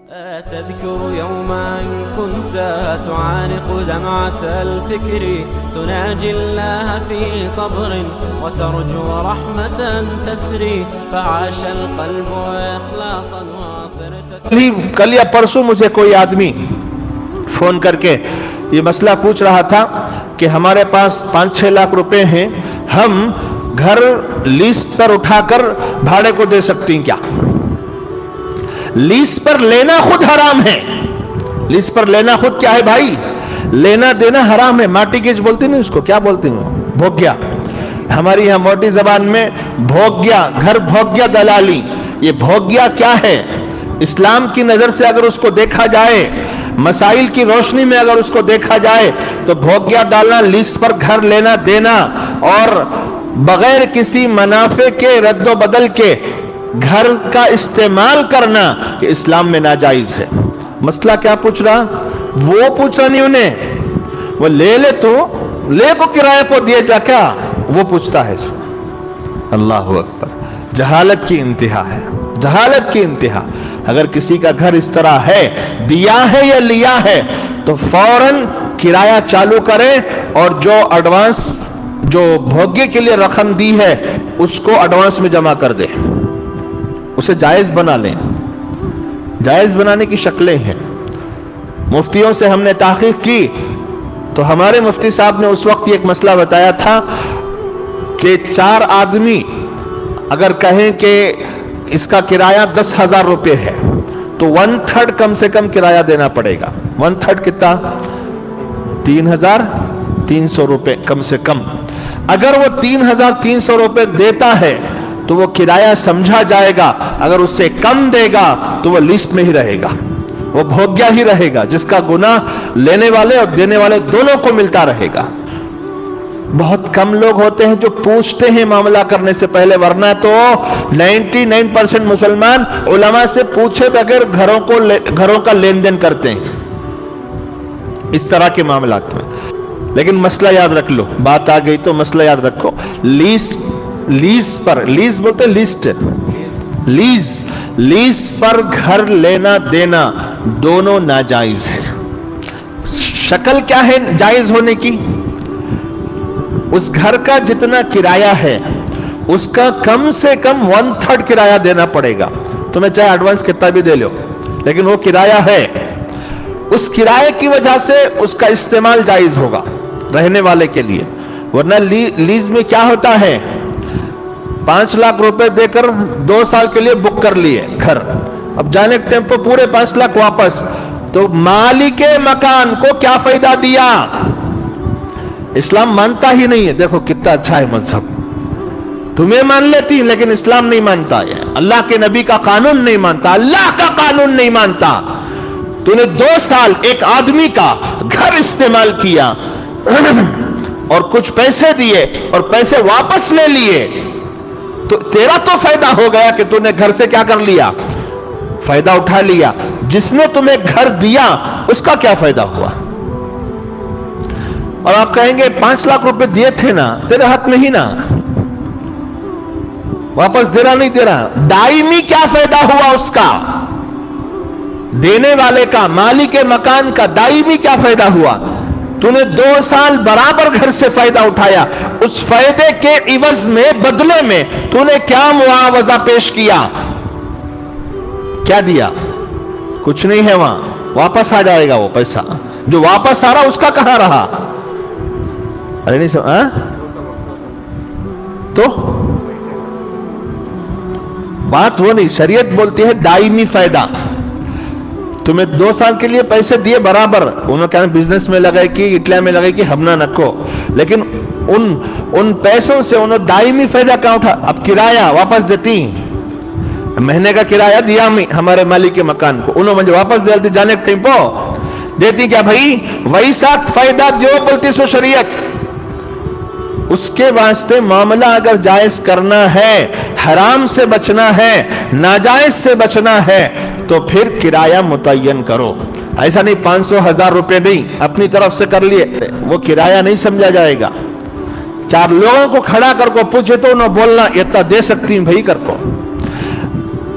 تذكر يوما كنت تعانق دمعة الفكر تناجي الله في صبر وترجو رحمة تسري فعاش القلب إخلاصا وصرت. کل یا پرسوں مجھے کوئی آدمی فون کر کے یہ مسئلہ پوچھ رہا تھا کہ ہمارے پاس 5-6 لاکھ روپے ہیں, ہم گھر لیز پر اٹھا کر بھاڑے کو دے سکتی ہیں کیا؟ لیز پر لینا خود حرام ہے. لیز پر لینا خود کیا ہے بھائی؟ لینا دینا حرام ہے. ماٹی گیج بولتے ہیں اس کو, کیا بولتے ہیں؟ بھوگیا. ہماری یہاں موٹی زبان میں بھوگیا, گھر بھوگیا دلالی. یہ بھوگیا کیا ہے؟ اسلام کی نظر سے اگر اس کو دیکھا جائے, مسائل کی روشنی میں اگر اس کو دیکھا جائے تو بھوگیا ڈالنا, لیز پر گھر لینا دینا اور بغیر کسی منافع کے رد و بدل کے گھر کا استعمال کرنا کہ اسلام میں ناجائز ہے. مسئلہ کیا پوچھ رہا؟ وہ پوچھ رہا نہیں انہیں, وہ لے لے تو لے کو کرایہ پہ دیے جا کیا, وہ پوچھتا ہے. اللہ اکبر. جہالت کی انتہا ہے, جہالت کی انتہا. اگر کسی کا گھر اس طرح ہے, دیا ہے یا لیا ہے, تو فوراً کرایہ چالو کرے اور جو ایڈوانس جو بھوگے کے لیے رقم دی ہے اس کو ایڈوانس میں جمع کر دے, اسے جائز بنا لیں. جائز بنانے کی شکلیں ہیں. مفتیوں سے ہم نے تحقیق کی تو ہمارے مفتی صاحب نے اس وقت ایک مسئلہ بتایا تھا کہ 4 آدمی اگر کہیں کہ اس کا کرایہ 10,000 روپے ہے تو 1/3 کم سے کم کرایہ دینا پڑے گا. 1/3 کتنا؟ 3,300 روپے کم سے کم. اگر وہ 3,300 روپے دیتا ہے تو وہ کرایہ سمجھا جائے گا. اگر اس سے کم دے گا تو وہ لسٹ میں ہی رہے گا, وہ بھوگیا ہی رہے گا, جس کا گناہ لینے والے اور دینے والے دونوں کو ملتا رہے گا. بہت کم لوگ ہوتے ہیں جو پوچھتے ہیں معاملہ کرنے سے پہلے, ورنہ تو 99% مسلمان علماء سے پوچھے بغیر گھروں کا لین دین کرتے ہیں اس طرح کے معاملات میں. لیکن مسئلہ یاد رکھ لو, بات آ گئی تو مسئلہ یاد رکھو. لیز پر, لیز بولتے لسٹ, لیز پر گھر لینا دینا دونوں ناجائز ہے. شکل کیا ہے جائز ہونے کی؟ اس گھر کا جتنا کرایہ ہے اس کا کم سے کم 1/3 کرایہ دینا پڑے گا. تمہیں چاہے ایڈوانس کتنا بھی دے لو, لیکن وہ کرایہ ہے. اس کرایہ کی وجہ سے اس کا استعمال جائز ہوگا رہنے والے کے لیے. ورنہ لیز میں کیا ہوتا ہے, 5 لاکھ روپے دے کر 2 سال کے لیے بک کر لیے گھر, اب جانے کے ٹائم پہ پورے 5 لاکھ واپس, تو مالک مکان کو کیا فائدہ دیا؟ اسلام مانتا ہی نہیں ہے. دیکھو کتنا اچھا ہے مذہب, تمہیں مان لیتی لیکن اسلام نہیں مانتا ہے. اللہ کے نبی کا قانون نہیں مانتا, اللہ کا قانون نہیں مانتا. تو نے 2 سال ایک آدمی کا گھر استعمال کیا اور کچھ پیسے دیے اور پیسے واپس لے لیے, تو تیرا تو فائدہ ہو گیا کہ تو نے گھر سے کیا کر لیا, فائدہ اٹھا لیا. جس نے تمہیں گھر دیا اس کا کیا فائدہ ہوا؟ اور آپ کہیں گے 5 لاکھ روپے دیے تھے نا, تیرے حق میں ہی نا, واپس دے رہا نہیں دے رہا, دائمی کیا فائدہ ہوا اس کا؟ دینے والے کا, مالک مکان کا دائمی کیا فائدہ ہوا؟ تو نے 2 سال برابر گھر سے فائدہ اٹھایا, اس فائدے کے عوض میں, بدلے میں تو نے کیا معاوضہ پیش کیا؟ کیا دیا؟ کچھ نہیں ہے. وہاں واپس آ جائے گا وہ پیسہ, جو واپس آ رہا اس کا کہاں رہا؟ ارے نہیں تو بات وہ نہیں. شریعت بولتی ہے دائمی فائدہ. تمہیں 2 سال کے لیے پیسے دیے برابر, انہوں کہا بزنس میں لگائے کہ اٹلیا میں لگائے کہ ہم نہ نکو, لیکن ان پیسوں سے انہوں دائمی فائدہ کہاں اٹھا؟ اب کرایہ واپس دیتی, مہینے کا کرایہ دیا ہمارے مالک کے مکان کو, انہوں مجھے واپس دیتی جانے کے ٹائم پہ دیتی کیا بھائی؟ ویسا فائدہ دیو بولتی سو شریعت. اس کے واسطے معاملہ اگر جائز کرنا ہے, حرام سے بچنا ہے, ناجائز سے بچنا ہے, تو پھر کرایہ متعین کرو. ایسا نہیں 500,000 روپے نہیں اپنی طرف سے کر لیے, وہ کرایہ نہیں سمجھا جائے گا. 4 لوگوں کو کھڑا کر کو پوچھے تو انہوں بولنا اتنا دے سکتی ہیں بھائی کر کو.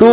2